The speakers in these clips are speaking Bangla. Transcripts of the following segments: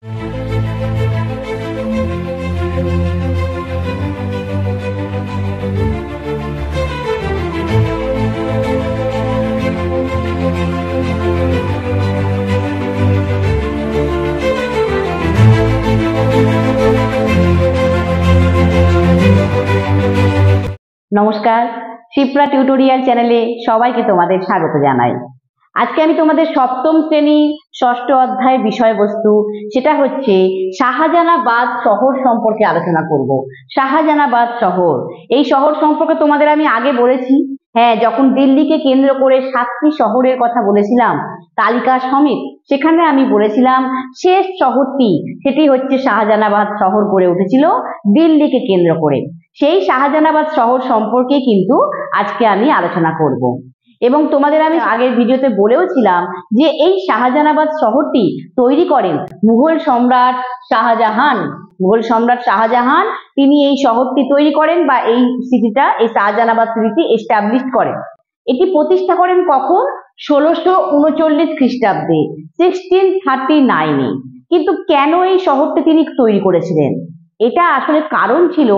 নমস্কার, শিপ্রা টিউটোরিয়াল চ্যানেলে সবাইকে তোমাদের স্বাগত জানাই। আজকে আমি তোমাদের সপ্তম শ্রেণী ষষ্ঠ অধ্যায় বিষয়বস্তু, সেটা হচ্ছে শাহজাহানাবাদ শহর সম্পর্কে আলোচনা করব। শাহজাহানাবাদ শহর, এই শহর সম্পর্কে তোমাদের আমি আগে বলেছি। হ্যাঁ, যখন দিল্লিকে কেন্দ্র করে 7টি শহরের কথা বলেছিলাম তালিকা সমেত, সেখানে আমি বলেছিলাম শেষ শহরটি সেটি হচ্ছে শাহজাহানাবাদ শহর গড়ে উঠেছিল দিল্লিকে কেন্দ্র করে। সেই শাহজাহানাবাদ শহর সম্পর্কে কিন্তু আজকে আমি আলোচনা করব। এবং তোমাদের আমি আগের ভিডিওতে বলেও ছিলাম যে এই শাহজাহানাবাদ শহরটি তৈরি করেন মুঘল সম্রাট শাহজাহান। মুঘল সম্রাট শাহজাহান তিনি এই শহরটি তৈরি করেন বা এই সিটিটা, এই শাহজাহানাবাদ সিটি এস্টাবলিশ করেন। এটি প্রতিষ্ঠা করেন কখন? 1639 খ্রিস্টাব্দে, 1639-এ। কিন্তু কেন এই শহরটি তিনি তৈরি করেছিলেন? এটা আসলে কারণ ছিল,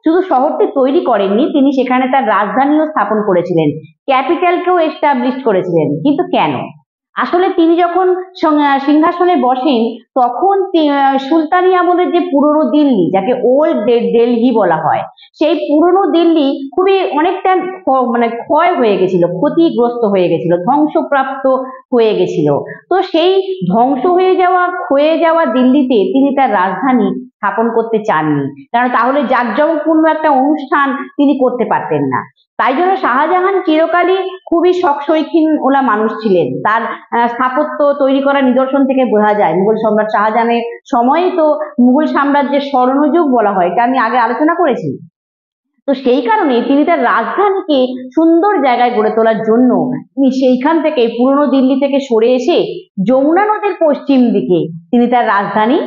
শুধু শহরটি তৈরি করেননি, তিনি সেখানে তার রাজধানীও স্থাপন করেছিলেন, ক্যাপিটালকেও এস্টাবলিশ করেছিলেন। কিন্তু কেন? আসলে তিনি যখন সিংহাসনে বসেন তখন সুলতানি আমলের যে পুরনো দিল্লি, যাকে ওল্ড দিল্লি বলা হয়, সেই পুরনো দিল্লি খুবই অনেকটা ক্ষয় হয়ে গেছিল, ক্ষতিগ্রস্ত হয়ে গেছিল, ধ্বংসপ্রাপ্ত হয়ে গেছিল। তো সেই ধ্বংস হয়ে যাওয়া, ক্ষয়ে যাওয়া দিল্লিতে তিনি তার রাজধানী স্থাপন করতে চাননি, কারণ তাহলে জাঁকজমকপূর্ণ একটা অনুষ্ঠান তিনি করতে পারতেন না। তাই জন্য শাহজাহান চিরকালই খুবই শখ শৌখিন ওলা মানুষ ছিলেন। তার স্থাপত্য তৈরি করা নিদর্শন থেকে বোঝা যায়। মুঘল সম্রাট শাহজাহানের সময়ে তো মুঘল সাম্রাজ্যের স্বর্ণযুগ বলা হয়, এটা আমি আগে আলোচনা করেছি। তো সেই কারণে তিনি তার রাজধানীকে সুন্দর জায়গায় গড়ে তোলার জন্য তিনি সেইখান থেকে, পুরনো দিল্লি থেকে সরে এসে যমুনা নদীর পশ্চিম দিকে তিনি তার রাজধানী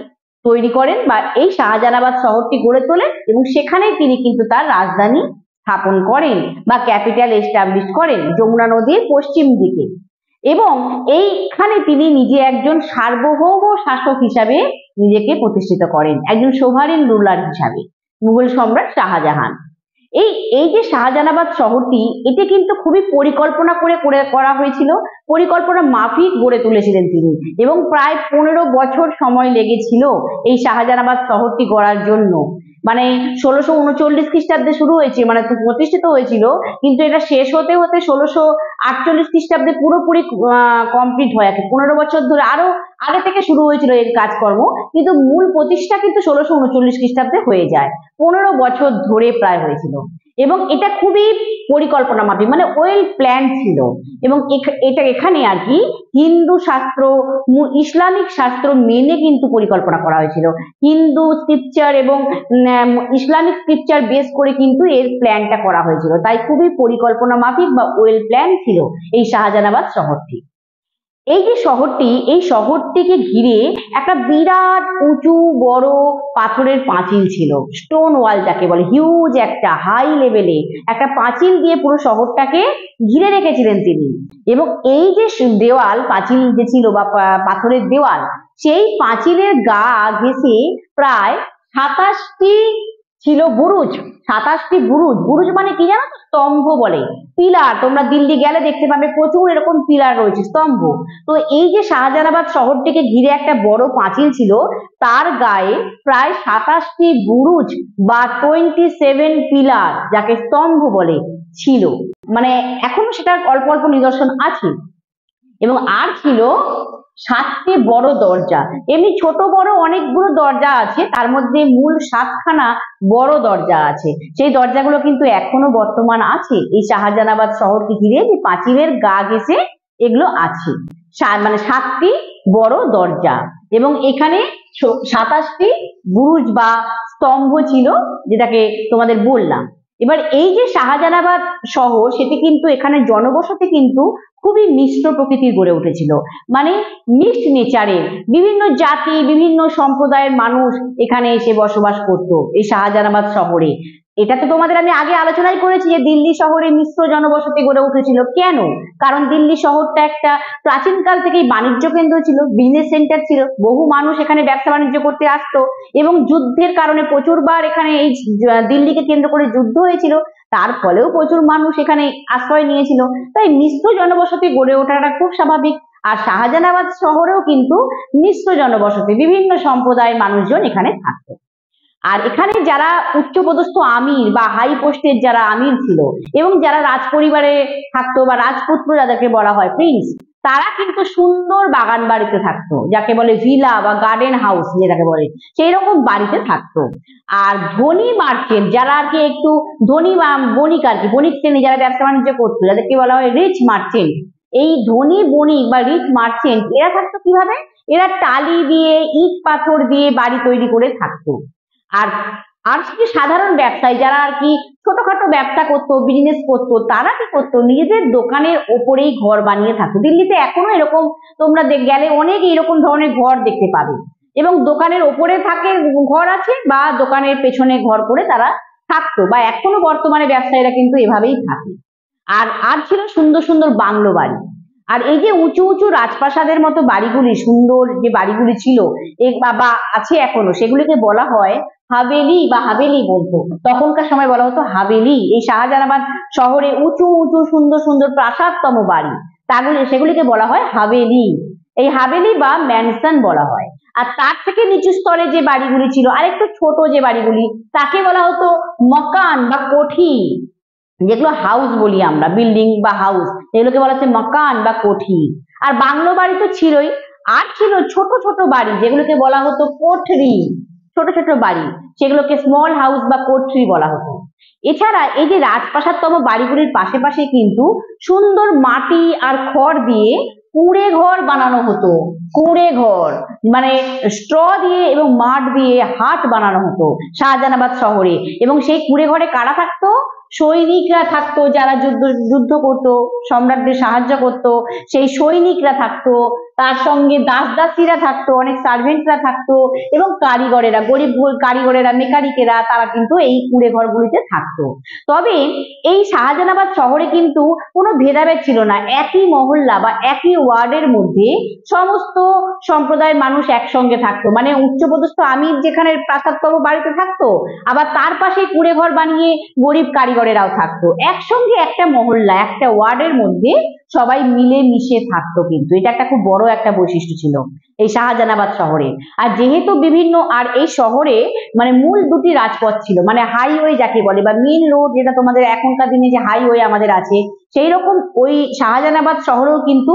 তৈরি করেন বা এই শাহজাহানাবাদ শহরটি গড়ে তোলেন, এবং সেখানেই তিনি কিন্তু তার রাজধানী স্থাপন করেন বা ক্যাপিটাল এস্টাবলিশ করেন যমুনা নদীর পশ্চিম দিকে। এবং এইখানে তিনি নিজে একজন সার্বভৌম শাসক হিসাবে নিজেকে প্রতিষ্ঠিত করেন, একজন সোভারেন রুলার হিসাবে মুঘল সম্রাট শাহজাহান। এই যে শাহজাহানাবাদ শহরটি, এটি কিন্তু খুবই পরিকল্পনা করে করা হয়েছিল, পরিকল্পনা মাফিক গড়ে তুলেছিলেন তিনি, এবং প্রায় 15 বছর সময় লেগেছিল এই শাহজাহানাবাদ শহরটি গড়ার জন্য। মানে 1639 খ্রিস্টাব্দে শুরু হয়েছে, মানে প্রতিষ্ঠিত হয়েছিল, কিন্তু এটা শেষ হতে হতে 1648 খ্রিস্টাব্দে পুরোপুরি কমপ্লিট হয়ে গেছে। 15 বছর ধরে, আরো আগে থেকে শুরু হয়েছিল এর কাজকর্ম, কিন্তু মূল প্রতিষ্ঠা কিন্তু 1639 খ্রিস্টাব্দে হয়ে যায়। 15 বছর ধরে প্রায় হয়েছিল, এবং এটা খুবই পরিকল্পনা মাফিক, মানে ওয়েল প্ল্যান ছিল। এবং এটা এখানে আর কি হিন্দু শাস্ত্র, ইসলামিক শাস্ত্র মেনে কিন্তু পরিকল্পনা করা হয়েছিল। হিন্দু স্ক্রিপচার এবং ইসলামিক স্ক্রিপচার বেস করে কিন্তু এর প্ল্যানটা করা হয়েছিল। তাই খুবই পরিকল্পনা মাফিক বা ওয়েল প্ল্যান ছিল এই শাহজাহানাবাদ শহরটি। এই যে শহরটি, এই শহরটিকে ঘিরে একটা বিরাট উঁচু বড় পাথরের পাঁচিল ছিল, স্টোন ওয়াল যাকে বলে, হিউজ একটা হাই লেভেলে একটা পাঁচিল দিয়ে পুরো শহরটাকে ঘিরে রেখেছিলেন তিনি। এবং এই যে দেওয়াল, পাঁচিল যে ছিল বা পাথরের দেওয়াল, সেই পাঁচিলের গা ঘেঁষে প্রায় 27টি ছিল বুরুজ। 27টি বুরুজ। বুরুজ মানে কি জানো? স্তম্ভ বলে, পিলার। তোমরা দিল্লি গেলে দেখতে পাবে প্রচুর এরকম পিলার রয়েছে, স্তম্ভ। তো এই যে শাহজাহানাবাদ শহরটিকে ঘিরে একটা বড় পাঁচিল ছিল, তার গায়ে প্রায় 27টি বুরুজ বা 27 পিলার, যাকে স্তম্ভ বলে, ছিল। মানে এখনো সেটার অল্প অল্প নিদর্শন আছে। এবং আর ছিল 7টি বড় দরজা। এমনি ছোট বড় অনেকগুলো দরজা আছে, তার মধ্যে মূল 7খানা বড় দরজা আছে। সেই দরজাগুলো কিন্তু এখনো বর্তমান আছে এই শাহজাহানাবাদ শহরকে ঘিরে, যে পাঁচিলের গা ঘেঁষে এগুলো আছে। মানে 7টি বড় দরজা, এবং এখানে 27টি বুরুজ বা স্তম্ভ ছিল, যেটাকে তোমাদের বললাম। এবার এই যে শাহজাহানাবাদ শহর, সেটি কিন্তু এখানে জনবসতি কিন্তু খুবই মিশ্র প্রকৃতির গড়ে উঠেছিল, মানে মিক্সড নেচারের, বিভিন্ন জাতি, বিভিন্ন সম্প্রদায়ের মানুষ এখানে এসে বসবাস করত এই শাহজাহানাবাদ শহরে। এটা তো তোমাদের আমি আগে আলোচনাই করেছি যে দিল্লি শহরে মিশ্র জনবসতি গড়ে উঠেছিল। কেন? কারণ দিল্লি শহরটা একটা প্রাচীনকাল থেকেই বাণিজ্য কেন্দ্র ছিল, বিজনেস সেন্টার ছিল, বহু মানুষ এখানে ব্যবসা বাণিজ্য করতে আসতো এবং যুদ্ধের কারণে প্রচুরবার এখানে এই দিল্লিকে কেন্দ্র করে যুদ্ধ হয়েছিল, তার ফলেও প্রচুর মানুষ এখানে আশ্রয় নিয়েছিল। তাই মিশ্র জনবসতি গড়ে ওঠাটা খুব স্বাভাবিক। আর শাহজাহানাবাদ শহরেও কিন্তু মিশ্র জনবসতি, বিভিন্ন সম্প্রদায়ের মানুষজন এখানে থাকতো। আর এখানে যারা উচ্চপদস্থ আমির বা হাই পোস্টের যারা আমির ছিল এবং যারা রাজ পরিবারে থাকতো বা রাজপুত্র যাদেরকে বলা হয় প্রিন্স, তারা কিন্তু সুন্দর বাগান বাড়িতে থাকতো, যাকে বলে ভিলা বা গার্ডেন হাউস যেটাকে বলে, সেই রকম বাড়িতে থাকতো। আর ধনী মার্চেন্ট যারা আর কি একটু ধনী বা বণিক আর কি, বণিক শ্রেণী যারা ব্যবসা বাণিজ্য করতো, যাদেরকে বলা হয় রিচ মার্চেন্ট, এই ধনী বণিক বা রিচ মার্চেন্ট এরা থাকতো কিভাবে? এরা টালি দিয়ে, ইট পাথর দিয়ে বাড়ি তৈরি করে থাকতো। আর আর কি সাধারণ ব্যবসায়ী যারা আর কি ছোটখাটো ব্যবসা করতো, বিজনেস করতো, তারা কি করতো? নিজেদের দোকানের ওপরেই ঘর বানিয়ে থাকতো। দিল্লিতে এখনো এরকম তোমরা গেলে অনেক এরকম ধরনের ঘর দেখতে পাবে এবং দোকানের ওপরে থাকে ঘর আছে বা দোকানের পেছনে ঘর করে তারা থাকতো, বা এখনো বর্তমানে ব্যবসায়ীরা কিন্তু এভাবেই থাকে। আর আর ছিল সুন্দর সুন্দর বাংলো বাড়ি। আর এই যে উঁচু উঁচু রাজপ্রাসাদের মতো বাড়িগুলি, সুন্দর যে বাড়িগুলি ছিল বা আছে এখনো, সেগুলিকে বলা হয় হাভেলি বা হাভেলি বলতো। তখনকার সময় বলা হতো হাভেলি। এই শাহজাহানাবাদ শহরে উঁচু উঁচু সুন্দর সুন্দর প্রাসাদতম বাড়ি, সেগুলিকে বলা হয় হাভেলি। এই হাভেলি বা ম্যানসন বলা হয়। আর তার থেকে নিচু স্তরে যে বাড়িগুলি ছিল, আরেকটু ছোট যে বাড়িগুলি, তাকে বলা হতো মকান বা কোঠি, যেগুলো হাউস বলি আমরা, বিল্ডিং বা হাউস, এগুলোকে বলা হচ্ছে মকান বা কোঠি। আর বাংলো বাড়ি তো ছিলই, আর ছিল ছোট ছোট বাড়ি যেগুলোকে বলা হতো কোঠরি, ছোট ছোট বাড়ি, সেগুলোকে স্মল হাউস বা কোঠরি বলা হতো। এছাড়া এই যে রাজপ্রাসাদতম বাড়িগুলির পাশে পাশে কিন্তু সুন্দর মাটি আর খড় দিয়ে কুঁড়ে ঘর বানানো হতো। কুঁড়ে ঘর মানে স্ট্র দিয়ে এবং মাঠ দিয়ে হাট বানানো হতো শাহজাহানাবাদ শহরে। এবং সেই কুঁড়ে ঘরে কারা থাকতো? সৈনিকরা থাকতো, যারা যুদ্ধ করতো, সম্রাটদের সাহায্য করতো, সেই সৈনিকরা থাকতো। তার সঙ্গে দাস দাসীরা থাকতো, অনেক সার্ভেন্টরা থাকতো এবং কারিগরেরা, গরিব কারিগরেরা, মেকানিকেরা, তারা কিন্তু এই কুঁড়ে ঘরগুলিতে থাকতো। তবে এই শাহজাহানাবাদ শহরে কিন্তু কোনো ভেদাভেদ ছিল না। একই মহল্লা বা একই ওয়ার্ডের মধ্যে সমস্ত সম্প্রদায়ের মানুষ একসঙ্গে থাকতো। মানে উচ্চপদস্থ আমির যেখানে প্রাসাদতম বাড়িতে থাকতো, আবার তার পাশে কুঁড়ে ঘর বানিয়ে গরিব কারিগরেরাও থাকতো। একসঙ্গে একটা মহল্লা, একটা ওয়ার্ডের মধ্যে সবাই মিলে মিশে থাকতো। কিন্তু এটা একটা খুব বড় একটা বৈশিষ্ট্য ছিল এই শাহজাহানাবাদ শহরে। আর যেহেতু বিভিন্ন, আর এই শহরে মানে মূল দুটি রাজপথ ছিল, মানে হাইওয়ে যাকে বলে বা মেন রোড, যেটা তোমাদের এখনকার দিনে যে হাইওয়ে আমাদের আছে, সেই রকম ওই শাহজাহানাবাদ শহরেও কিন্তু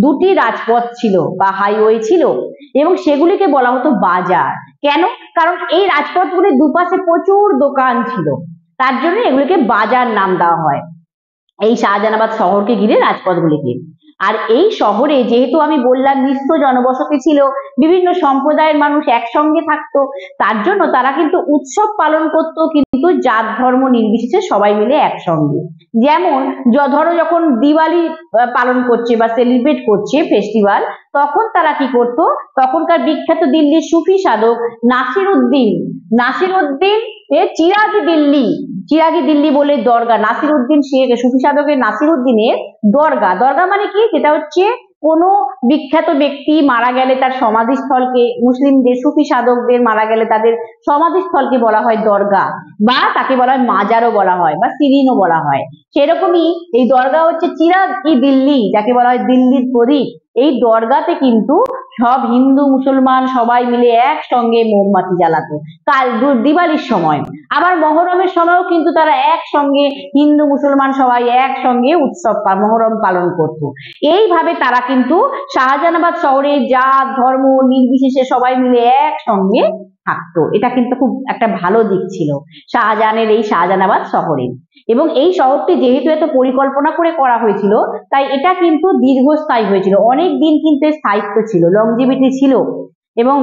দুটি রাজপথ ছিল বা হাইওয়ে ছিল এবং সেগুলিকে বলা হতো বাজার। কেন? কারণ এই রাজপথগুলির দুপাশে প্রচুর দোকান ছিল, তার জন্য এগুলিকে বাজার নাম দেওয়া হয় এই শাহজাহানাবাদ শহরকে ঘিরে রাজপথগুলিকে। আর এই শহরে যেহেতু আমি বললাম মিশ্র জনবসতি ছিল, বিভিন্ন সম্প্রদায়ের মানুষ একসঙ্গে থাকতো, তার জন্য তারা কিন্তু উৎসব পালন করতো, কিন্তু জাত ধর্ম নির্বিশেষে সবাই মিলে একসঙ্গে। যেমন ধরো যখন দিওয়ালি পালন করছে বা সেলিব্রেট করছে ফেস্টিভ্যাল, তখন তারা কি করতো? তখনকার বিখ্যাত দিল্লির সুফি সাধক নাসিরউদ্দিন চিরাগি দিল্লি বলে দরগা, নাসিরউদ্দিন সুফি সাধকের নাসিরউদ্দিনের দরগা মানে কি? যেটা হচ্ছে কোনো বিখ্যাত ব্যক্তি মারা গেলে তার সমাধিস্থলকে, মুসলিমদের সুফি সাধকদের মারা গেলে তাদের সমাধিস্থলকে বলা হয় দরগা, বা তাকে বলা হয় মাজারও বলা হয় বা সিরিনও বলা হয়। সেরকমই এই দরগা হচ্ছে চিরাগি দিল্লি, যাকে বলা হয় দিল্লির প্রদীপ। এই দরগাতে কিন্তু সব হিন্দু মুসলমান সবাই মিলে একসঙ্গে মোমবাতি জ্বালাতো দিওয়ালির সময়। আবার মহরমের সময়ও কিন্তু তারা একসঙ্গে হিন্দু মুসলমান সবাই একসঙ্গে উৎসব মহরম পালন করত। এইভাবে তারা কিন্তু শাহজাহানাবাদ শহরে জাত ধর্ম নির্বিশেষে সবাই মিলে একসঙ্গে থাকতো। এটা কিন্তু খুব একটা ভালো দিক ছিল শাহজাহানের এই শাহজাহানাবাদ শহরে। এবং এই শহরটি যেহেতু এত পরিকল্পনা করে করা হয়েছিল, তাই এটা কিন্তু দীর্ঘস্থায়ী হয়েছিল, অনেক দিন কিন্তু স্থায়িত্ব ছিল, লংজিভিটি ছিল। এবং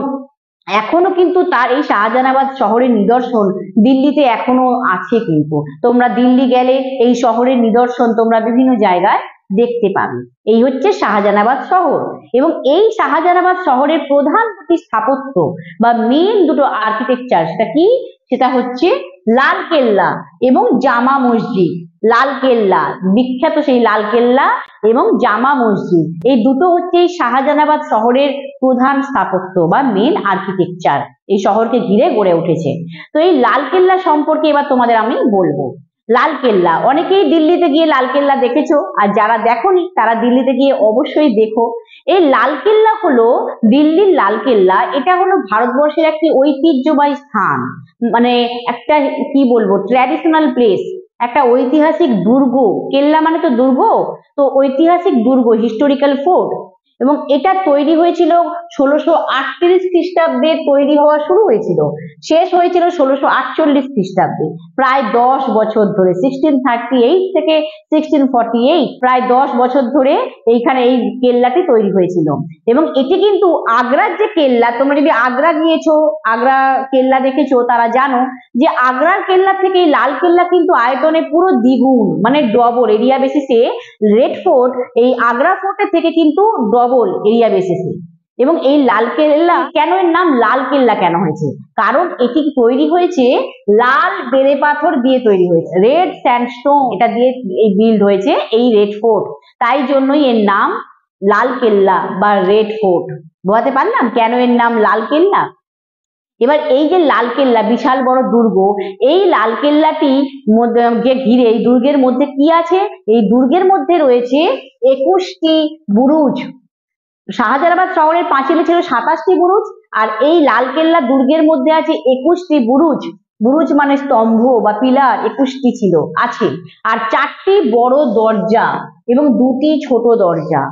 এখনো কিন্তু তার এই শাহজাহানাবাদ শহরের নিদর্শন দিল্লিতে এখনো আছে। কিন্তু তোমরা দিল্লি গেলে এই শহরের নিদর্শন তোমরা বিভিন্ন জায়গায় দেখতে পাবে। এই হচ্ছে শাহজাহানাবাদ শহর। এবং এই শাহজাহানাবাদ শহরের প্রধান দুটি স্থাপত্য বা মেন দুটো আর্কিটেকচার, সেটা কি? সেটা হচ্ছে লাল কেল্লা এবং জামা মসজিদ। লাল কেল্লা, বিখ্যাত সেই লাল কেল্লা এবং জামা মসজিদ, এই দুটো হচ্ছে এই শাহজাহানাবাদ শহরের প্রধান স্থাপত্য বা মেন আর্কিটেকচার, এই শহরকে ঘিরে গড়ে উঠেছে। তো এই লাল কেল্লা সম্পর্কে এবার তোমাদের আমি বলবো। লাল কেল্লা, অনেকেই দিল্লিতে গিয়ে লাল কেল্লা দেখেছো, আর যারা দেখোনি তারা দিল্লিতে গিয়ে অবশ্যই দেখো। এই লাল কেল্লা হলো দিল্লির লাল কেল্লা, এটা হলো ভারতবর্ষের একটি ঐতিহ্যবাহী স্থান, মানে একটা কি বলবো ট্র্যাডিশনাল প্লেস, একটা ঐতিহাসিক দুর্গ। কেল্লা মানে তো দুর্গ, তো ঐতিহাসিক দুর্গ, হিস্টোরিক্যাল ফোর্ট। এবং এটা তৈরি হয়েছিল 1638 খ্রিস্টাব্দে তৈরি হওয়া শুরু হয়েছিল, শেষ হয়েছিল 1648 খ্রিস্টাব্দে। প্রায় 10 বছর ধরে, 1638 থেকে 1648, প্রায় 10 বছর ধরে এইখানে এই কেল্লাটি তৈরি হয়েছিল। এবং এটি কিন্তু আগ্রার যে কেল্লা, তোমরা যদি আগ্রা গিয়েছো, আগ্রা কেল্লা দেখেছো, তারা জানো যে আগ্রার কেল্লা থেকে এই লাল কেল্লা কিন্তু আয়তনে পুরো দ্বিগুণ, মানে ডবল এরিয়া বেসিসে রেড ফোর্ট এই আগ্রা ফোর্টের থেকে কিন্তু ডবল এরিয়া বেসিসে। এবং এই লাল কেল্লা কেন, এর নাম লাল কেল্লা কেন হয়েছে? কারণ এটি তৈরি হয়েছে লাল বেলে পাথর দিয়ে তৈরি হয়েছে, রেড স্যান্ডস্টোন, এটা দিয়ে এই বিল্ড হয়েছে এই রেড ফোর্ট, তাই জন্যই এর নাম লাল কেল্লা বা রেড ফোর্ট। বোঝাতে পারলাম কেন এর নাম লাল কেল্লা? এবার এই যে লাল কেল্লা, বিশাল বড় দুর্গ, এই লাল কেল্লাটি যে ঘিরে, এই দুর্গের মধ্যে কি আছে? এই দুর্গের মধ্যে রয়েছে 21টি বুরুজ। শাহজাহানাবাদ শহরের পাঁচিলে ছিল 27টি বুরুজ, আর এই লাল কেল্লা দুর্গের মধ্যে আছে 21টি বুরুজ। বুরুজ মানে স্তম্ভ বা পিলার, 21টি ছিল, আছে। আর 4টি বড় দরজা এবং 2টি ছোট দরজা,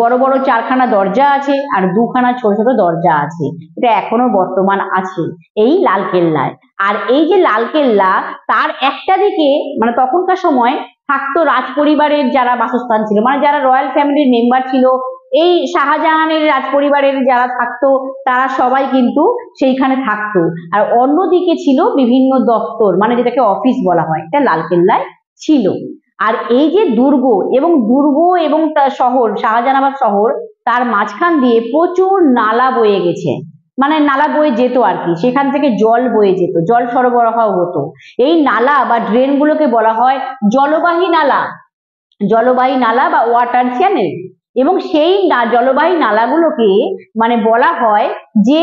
বড় বড় 4খানা দরজা আছে আর 2খানা ছোট ছোট দরজা আছে। এটা এখনো বর্তমান আছে এই লাল কেল্লায়। আর এই যে লাল কেল্লা, তার একটা দিকে মানে তখনকার সময় থাকতো রাজ পরিবারের যারা বাসস্থান ছিল, মানে যারা রয়্যাল ফ্যামিলির মেম্বার ছিল, এই শাহজাহানের রাজ পরিবারের যারা থাকতো তারা সবাই কিন্তু সেইখানে থাকতো। আর অন্যদিকে ছিল বিভিন্ন দপ্তর, মানে যেটাকে অফিস বলা হয়, এটা লাল কেল্লায় ছিল। আর এই যে দুর্গ এবং তার শহর, শাহজাহানাবাদ শহর, তার মাঝখান দিয়ে প্রচুর নালা বয়ে গেছে, মানে নালা বয়ে যেত আর কি, সেখান থেকে জল বয়ে যেত, জল সরবরাহ হতো। এই নালা বা ড্রেন গুলোকে বলা হয় জলবাহী নালা, জলবাহী নালা বা ওয়াটার চ্যানেল। এবং সেই জলবাহী নালাগুলোকে মানে বলা হয় যে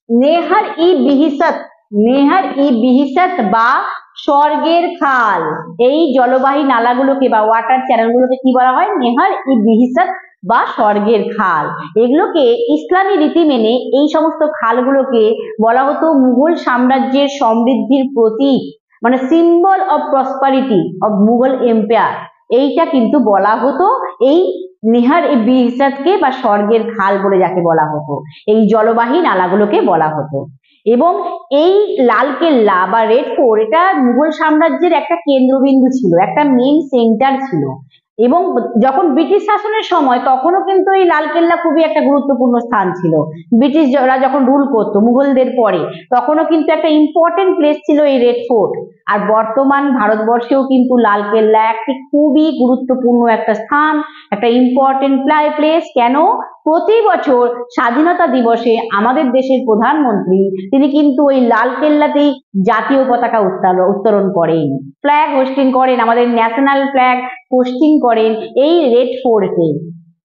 নেহার ই বিহিসত, নেহার ই বিহিসত বা স্বর্গের খাল। এই জলবাহী নালাগুলোকে বা ওয়াটার চ্যানেলগুলোকে কি বলা হয়? নেহার ই বিহিসত বা স্বর্গের খাল। এগুলোকে ইসলামী রীতি মেনে এই সমস্ত খালগুলোকে বলা হতো মুঘল সাম্রাজ্যের সমৃদ্ধির প্রতীক, মানে symbol of prosperity of Mughal empire. এইটা কিন্তু বলা হতো এই নেহার ই বিহিসতকে বা স্বর্গের খাল বলে যাকে বলা হতো, এই জলবাহী নালাগুলোকে বলা হতো। এবং এই লাল কেল্লা বা রেড ফোর্ট, এটা মুঘল সাম্রাজ্যের একটা কেন্দ্রবিন্দু ছিল, একটা মেইন সেন্টার ছিল। এবং যখন ব্রিটিশ শাসনের সময় তখনও কিন্তু এই লাল কেল্লা খুবই একটা গুরুত্বপূর্ণ স্থান ছিল। ব্রিটিশরা যখন রুল করতো মুঘলদের পরে, তখনও কিন্তু একটা ইম্পর্টেন্ট প্লেস ছিল এই রেড ফোর্ট। আর বর্তমান ভারতবর্ষেও কিন্তু লাল কেল্লা একটি খুবই গুরুত্বপূর্ণ একটা স্থান, একটা ইম্পর্টেন্ট প্লেস। কেন? প্রতি বছর স্বাধীনতা দিবসে আমাদের দেশের প্রধানমন্ত্রী তিনি কিন্তু ওই লাল কেল্লাতেই জাতীয় পতাকা উত্তোলন করেন, ফ্ল্যাগ হোস্টিং করেন, আমাদের ন্যাশনাল ফ্ল্যাগ হোস্টিং করেন এই রেড ফোর্টে।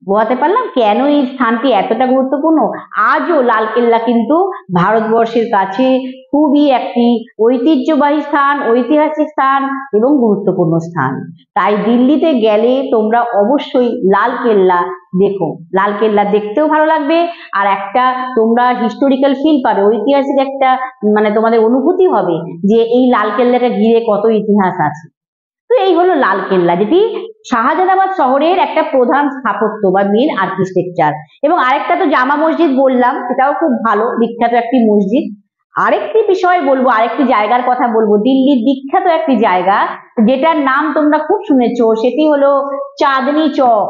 বোঝাতে পারলাম কেন এই স্থানটি এতটা গুরুত্বপূর্ণ? আজও লাল কেল্লা কিন্তু ভারতবর্ষের কাছে খুবই একটি ঐতিহ্যবাহী স্থান, ঐতিহাসিক স্থান এবং গুরুত্বপূর্ণ স্থান। তাই দিল্লিতে গেলে তোমরা অবশ্যই লাল কেল্লা দেখো, লাল কেল্লা দেখতেও ভালো লাগবে, আর একটা তোমরা হিস্টোরিক্যাল ফিল পাবে, ঐতিহাসিক একটা মানে তোমাদের অনুভূতি হবে যে এই লাল কেল্লাটা ঘিরে কত ইতিহাস আছে। তো এই হলো লাল কেল্লা, যেটি শাহজাহানাবাদ শহরের একটা প্রধান স্থাপত্য বা মেন আর্কিটেকচার। এবং আরেকটা তো জামা মসজিদ বললাম, সেটাও খুব ভালো, বিখ্যাত একটি মসজিদ। আরেকটি বিষয় বলবো, আরেকটি জায়গার কথা বলবো, দিল্লির বিখ্যাত একটি জায়গা যেটার নাম তোমরা খুব শুনেছো, সেটি হলো চাঁদনি চক।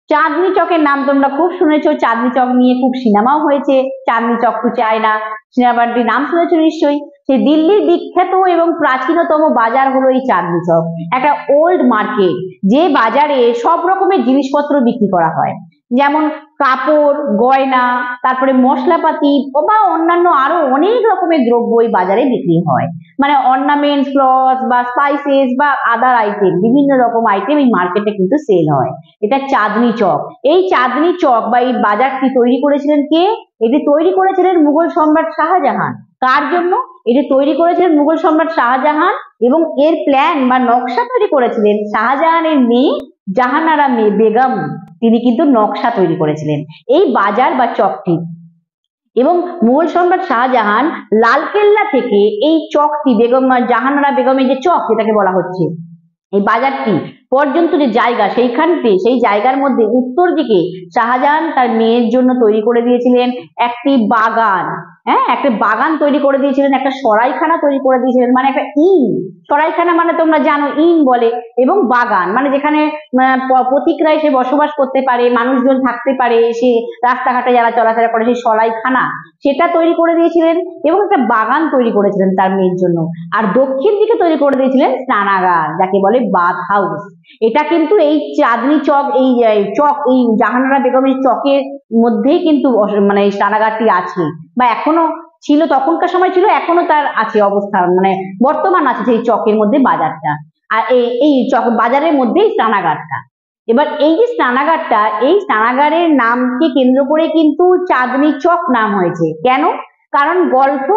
চাঁদনি চকের নাম তোমরা খুব শুনেছো, চাঁদনি চক নিয়ে খুব সিনেমাও হয়েছে, চাঁদনি চক টু চায়না সিনেমাটির নাম শুনেছো নিশ্চয়ই। সেই দিল্লির বিখ্যাত এবং প্রাচীনতম বাজার হলো এই চাঁদনি চক, একটা ওল্ড মার্কেট, যে বাজারে সব রকমের জিনিসপত্র বিক্রি করা হয়। যেমন কাপড়, গয়না, তারপরে মশলাপাতি বা অন্যান্য আরো অনেক রকমের দ্রব্য এই বাজারে বিক্রি হয়। মানে অর্নামেন্টস, ক্লথ বা স্পাইসেস বা আদার আইটেম, বিভিন্ন রকম আইটেম এই মার্কেটে কিন্তু সেল হয়। এটা চাঁদনী চক। এই চাঁদনী চক বা এই বাজারটি তৈরি করেছিলেন কে? এটি তৈরি করেছিলেন মুঘল সম্রাট শাহজাহান। কার জন্য? এটি তৈরি করেছিলেন মুঘল সম্রাট শাহজাহান এবং এর প্ল্যান বা নকশা তৈরি করেছিলেন শাহজাহানের মেয়ে জাহানারা বেগম। তিনি কিন্তু নকশা তৈরি করেছিলেন এই বাজার বা চকটি। এবং মুঘল সম্রাট শাহজাহান লালকেল্লা থেকে এই চকটি বেগম জাহানারা বেগমের যে চক যেটাকে বলা হচ্ছে এই বাজারটি পর্যন্ত যে জায়গা সেই জায়গার মধ্যে উত্তর দিকে শাহজাহান তার মেয়ের জন্য তৈরি করে দিয়েছিলেন একটি বাগান। হ্যাঁ, একটা বাগান তৈরি করে দিয়েছিলেন, একটা সরাইখানা তৈরি করে দিয়েছিলেন, মানে একটা ইন। সরাইখানা মানে তোমরা জানো ইন বলে, এবং বাগান মানে যেখানে পথিকরা এসে বসবাস করতে পারে, মানুষজন থাকতে পারে, সে রাস্তাঘাটে যারা চলাফেরা করে সেই সরাইখানা সেটা তৈরি করে দিয়েছিলেন এবং একটা বাগান তৈরি করেছিলেন তার মেয়ের জন্য। আর দক্ষিণ দিকে তৈরি করে দিয়েছিলেন স্নানাগার, যাকে বলে বাথ হাউস। এটা কিন্তু এই চাঁদনী চক, এই জাহানারা বেগমের চকের মধ্যেই কিন্তু মানে এই স্নানাগারটি আছে, বা এখনো ছিল, তখনকার সময় ছিল, এখনো তার আছে অবস্থান, মানে বর্তমান আছে সেই চকের মধ্যে বাজারটা। আর এই চক বাজারের মধ্যেই স্নানাগারটা। এবার এই যে স্নানাগারটা, এই স্নানাগারের নামকে কেন্দ্র করে কিন্তু চাঁদনী চক নাম হয়েছে। কেন? কারণ গল্প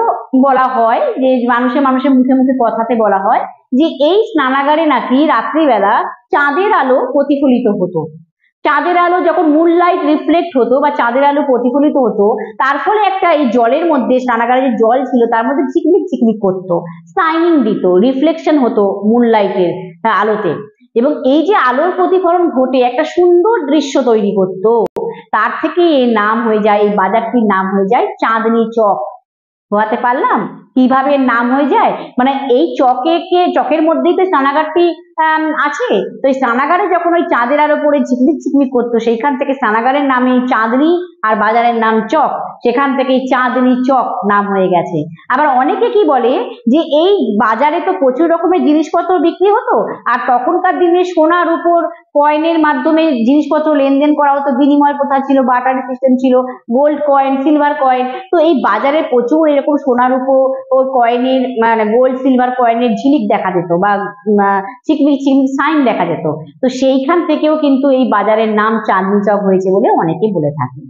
বলা হয় যে মানুষের মুখে মুখে কথাতে বলা হয় যে এই স্নানাগারে নাকি রাত্রিবেলা চাঁদের আলো প্রতিফলিত হতো। চাঁদের আলো যখন মুনলাইট রিফ্লেক্ট হতো বা চাঁদের আলো প্রতিফলিত হতো, তার ফলে একটা এই জলের মধ্যে, স্নানাগারে যে জল ছিল তার মধ্যে ঝিকমিক ঝিকমিক করতো, শাইনিং দিত, রিফ্লেকশন হতো মুনলাইটের আলোতে, এবং এই যে আলোর প্রতিফলন ঘটে একটা সুন্দর দৃশ্য তৈরি করতো। তার থেকে এর নাম হয়ে যায়, এই বাজারটির নাম হয়ে যায় চাঁদনী চক। বোঝাতে পারলাম কিভাবে নাম হয়ে যায়? মানে এই চকের মধ্যেই তো স্নানাগারটি আছে। তো এই স্নানাগারে যখন ওই চাঁদের আলো পড়ে ঝিকমিক ঝিকমিক করতো, সেইখান থেকে স্নানাগারের নামে চাঁদনী আর বাজারের নাম চক, সেখান থেকে চাঁদনী চক নাম হয়ে গেছে। আবার অনেকে কি বলে যে এই বাজারে তো প্রচুর রকমের জিনিসপত্র বিক্রি হতো, আর তখনকার দিনে সোনার উপর কয়েনের মাধ্যমে জিনিসপত্র লেনদেন করা হতো, বিনিময় প্রথা ছিল, বার্টার সিস্টেম ছিল, গোল্ড কয়েন, সিলভার কয়েন। তো এই বাজারে প্রচুর এরকম সোনার উপর কয়েনের, মানে গোল্ড সিলভার কয়েনের ঝিলিক দেখা যেত বা চিকমিক চিকমিক সাইন দেখা যেত। তো সেইখান থেকেও কিন্তু এই বাজারের নাম চাঁদনী চক হয়েছে বলে অনেকে বলে থাকে।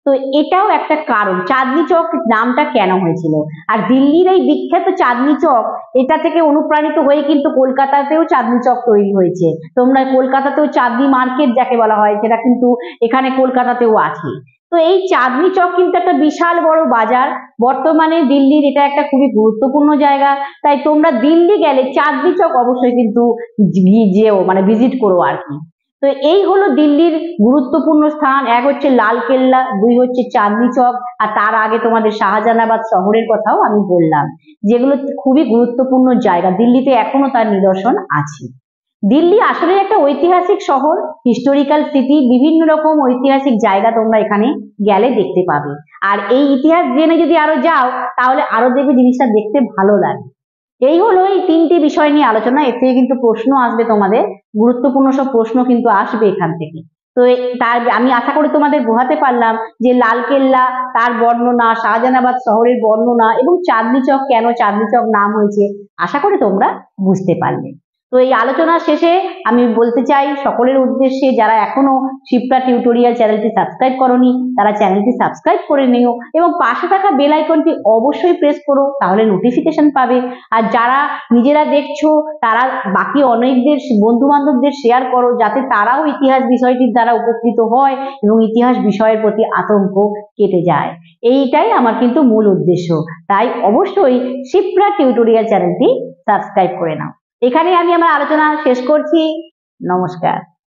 তো এটাও একটা কারণ চাঁদনী চক নামটা কেন হয়েছিল। আর দিল্লির এই বিখ্যাত চাঁদনী চক, এটা থেকে অনুপ্রাণিত হয়ে কিন্তু কলকাতাতেও চাঁদনী চক তৈরি হয়েছে। তোমরা কলকাতাতেও চাঁদনী মার্কেট যাকে বলা হয়, সেটা কিন্তু এখানে কলকাতাতেও আছে। তো এই চাঁদনী চক কিন্তু একটা বিশাল বড় বাজার। বর্তমানে দিল্লির এটা একটা খুবই গুরুত্বপূর্ণ জায়গা। তাই তোমরা দিল্লি গেলে চাঁদনী চক অবশ্যই কিন্তু যেও, মানে ভিজিট করো আর কি। তো এই হলো দিল্লির গুরুত্বপূর্ণ স্থান। এক হচ্ছে লালকেল্লা, দুই হচ্ছে চাঁদনী চক, আর তার আগে তোমাদের শাহজাহানাবাদ শহরের কথাও আমি বললাম, যেগুলো খুবই গুরুত্বপূর্ণ জায়গা। দিল্লিতে এখনো তার নিদর্শন আছে। দিল্লি আসলে একটা ঐতিহাসিক শহর, হিস্টোরিক্যাল সিটি, বিভিন্ন রকম ঐতিহাসিক জায়গা তোমরা এখানে গেলে দেখতে পাবে। আর এই ইতিহাস জেনে যদি আরো যাও তাহলে আরো দেখবে জিনিসটা দেখতে ভালো লাগে। এই হলো এই তিনটি বিষয় নিয়ে আলোচনা। এর থেকে কিন্তু প্রশ্ন আসবে, তোমাদের গুরুত্বপূর্ণ সব প্রশ্ন কিন্তু আসবে এখান থেকে। তো তার আমি আশা করি তোমাদের বোঝাতে পারলাম যে লালকেল্লা, তার বর্ণনা, শাহজাহানাবাদ শহরের বর্ণনা এবং চাঁদনী চক কেন চাঁদনী চক নাম হয়েছে, আশা করি তোমরা বুঝতে পারলে। তো এই আলোচনা শেষে আমি বলতে চাই সকলের উদ্দেশ্যে, যারা এখনো শিপ্রা টিউটোরিয়াল চ্যানেলটি সাবস্ক্রাইব করোনি তারা চ্যানেলটি সাবস্ক্রাইব করে নিও এবং পাশে থাকা বেল আইকনটি অবশ্যই প্রেস করো, তাহলে নোটিফিকেশন পাবে। আর যারা নিজেরা দেখছো তারা বাকি অনেকদের বন্ধু বান্ধবদের শেয়ার করো, যাতে তারাও ইতিহাস বিষয়টির দ্বারা উপকৃত হয় এবং ইতিহাস বিষয়ের প্রতি আতঙ্ক কেটে যায়। এইটাই আমার কিন্তু মূল উদ্দেশ্য। তাই অবশ্যই শিপ্রা টিউটোরিয়াল চ্যানেলটি সাবস্ক্রাইব করে নাও। এখানে আমি আমার আলোচনা শেষ করছি। নমস্কার।